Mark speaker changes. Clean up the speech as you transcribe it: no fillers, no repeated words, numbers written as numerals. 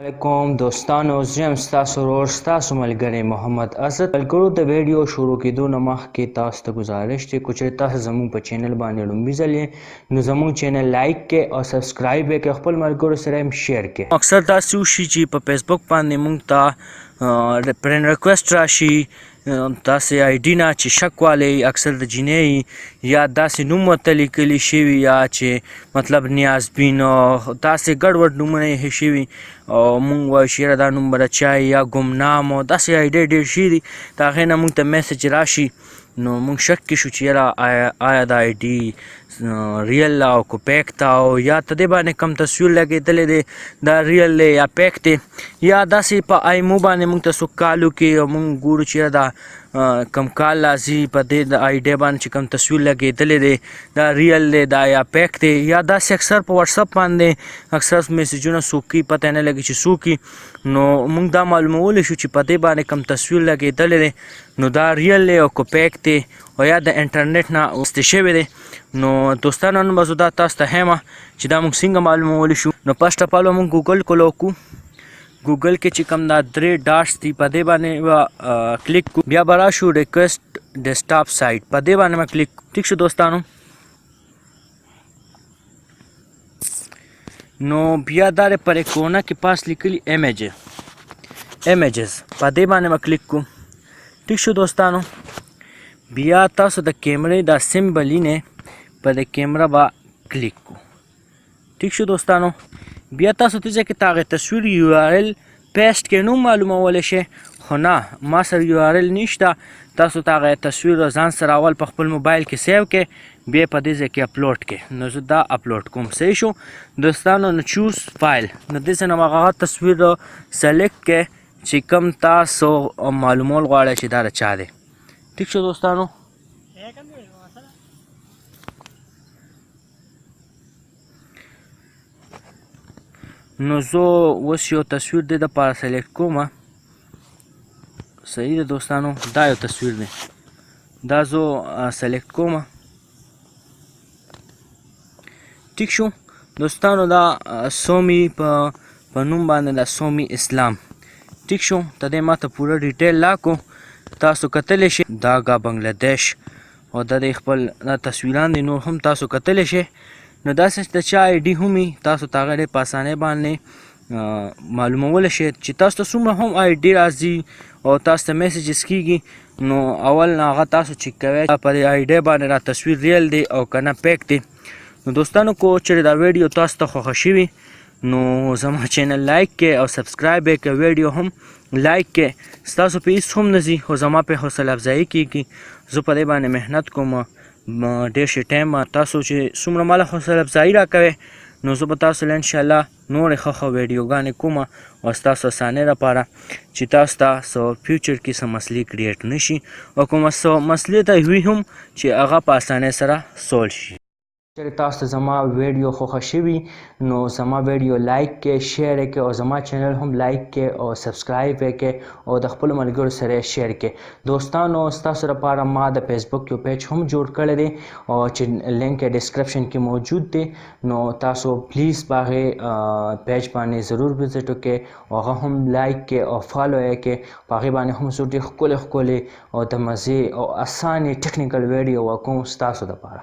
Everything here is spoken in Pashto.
Speaker 1: علیکم دوستانو، زه یم ستاسو ورور ستاسو ملګری محمد اسد. ملګرو د ویډیو شروع کېدو نه مخکې تاسو ته ګزارش دی که چېرې تاسو زموږ په چینل باندې لومړي ځل یې نو زموږ چینل لایک کړئ او سبسکرایب یې کړئ، خپل ملګرو سره هم شیر کړئ. اکثر داسې وشي چې په فیسبوک باندې موږ ته فرینډ ریکویسټ راشي داسې آی ډي نه چې شک والی اکثر د جینۍ یا داسې نوم ورته لیکلی شوي یا چې مطلب نیازبین داسې ګډوډ نومونه یې ایښي شوي او موږ وایو چې یاره دا نوم به د چا یا ګمنام او داسې آی ډي ډېر شي دي د هغې نه موږ ته میسج راشي نو موږ شک کې شو چې یاره آیا دا آی ډي ریل او که پیک ده او یا په دې باندې کم تصویر لګېدلی دی دا ریل دی یا پیک دی یا داسې په آیمو باندې موږ ته څوک کال وکړي او موږ ګورو چې یاره دا کم کال راځي په دې د آی ډي باندې چې کم تصویر لګېدلی دی دا ریل دی دا یا پیک دی یا داسې اکثر په واتساپ باندې اکثر میسیجونه څوک کوي پته نه لګي چې څوک کوي نو موږ دا معلومولی شو چې په دې باندې کم تصویر لګېدلی دی نو دا ریل دی او که پیک دی او یا د انټرنیټ نه اخیستل شوی دی نو دوستانو نن به زه دا تاسو ته ښیم چې دا موږ څنګه معلومولی شو. نو فرسټ اف آل به موږ ګوګل کولو وکړو. ګوګل کې چې کوم دا 3 ډاټس دي په دې باندې کلیک کو بیا به راشو ریکویسټ ډیسکټاپ سایټ په دې باندې به کلیک ټیک شو دوستانو. نو بیا دا پر کونه کې پاس لیکلي ایمیجز په دې باندې به کلیک کو ټیک شو دوستانو. بیا تاسو د کیمرې دا سمبل نه په د کیمره به کلیک کو ټیک شو دوستانو. بیا تاسو ته چې هغې تصویر یو آر ایل پیسټ کې نو معلومولی شئ خو نه ما سره یو آر ایل نشته تاسو ته هغه تصویر ځان سره اول په خپل موبایل کې سیو کړئ بیا په دې ځای کې اپلوډ کړئ. نو زه دا اپلوډ کوم صحیح شو دوستانو. نو چوز فایل نو دې څه نه هغه تصویر سلیکټ کړئ چې کوم تاسو معلومول غواړئ چې دا د چا دی ټیک شو دوستانو. نو زه اوس یو تصویر دی دپاره سلیکټ کوم صحیح ده دوستانو. دا یو تصویر دی دا زه سلیکټ کوم ټیک شو دوستانو. دا سومی په نوم باندې دا سومی اسلام ټیک شو. ته دې ما ته پوره ډیټیل لاکو تاسو کتلی شئ دا گا بنګلادیش او د دې خپل تصویران دي نور هم تاسو کتلی شئ. نو داسې د چا آی ډي هم وي تاسو ته هغه ډېر په اسانۍ باندې معلومولی شئ چې تاسو ته څومره هم آی ډي راځي او تاسو ته میسیجز کېږي نو اول نه هغه تاسو چیک کوئ په دې آی ډي باندې دا تصویر ریل دی او که نه پیک دی. نو دوستانو که چېرې دا ویډیو تاسو ته خوښه شوي نو زما چینل لایک کړئ او سبسکرایب یې کړئ ویډیو هم لایک کړئ. ستاسو په هېڅ هم نه ځي خو زما پې حوصله افزایي کېږي زه په دې باندې محنت کوم ډېر ښه ټایم تاسو چې څومره ماله حوصله افزایي راکوئ نو زه به تاسو له انشاءالله نورې ښه ویډیوګانې کوم او ستاسو اسانۍ لپاره چې تاسو ته څه فیوچر کې څه مسلې کریټ نه شي او کومه څه مسلې ته وي هم چې هغه په اسانۍ سره سولو شي. چېرې تاسو ته زما ویډیو خوښه شوي نو زما ویډیو لایک کړئ شیر یې کړئ او زما چینل هم لایک کړئ او سبسکرایب یې کړئ او د خپلو ملګرو سره یې شیر کړئ. دوستانو ستاسو لپاره ما د فیسبوک یو پیج هم جوړ کړی دی او چې لینک یې ډسکرپشن کې موجود دی نو تاسو پلیز په هغې پیج باندې ضرور وزټ وکړئ او هغه هم لایک کړئ او فالو یې کړئ. په هغې باندې هم زه ډېر ښکلې او د مزې او اسانې ټیکنیکل ویډیو کوم ستاسو دپاره.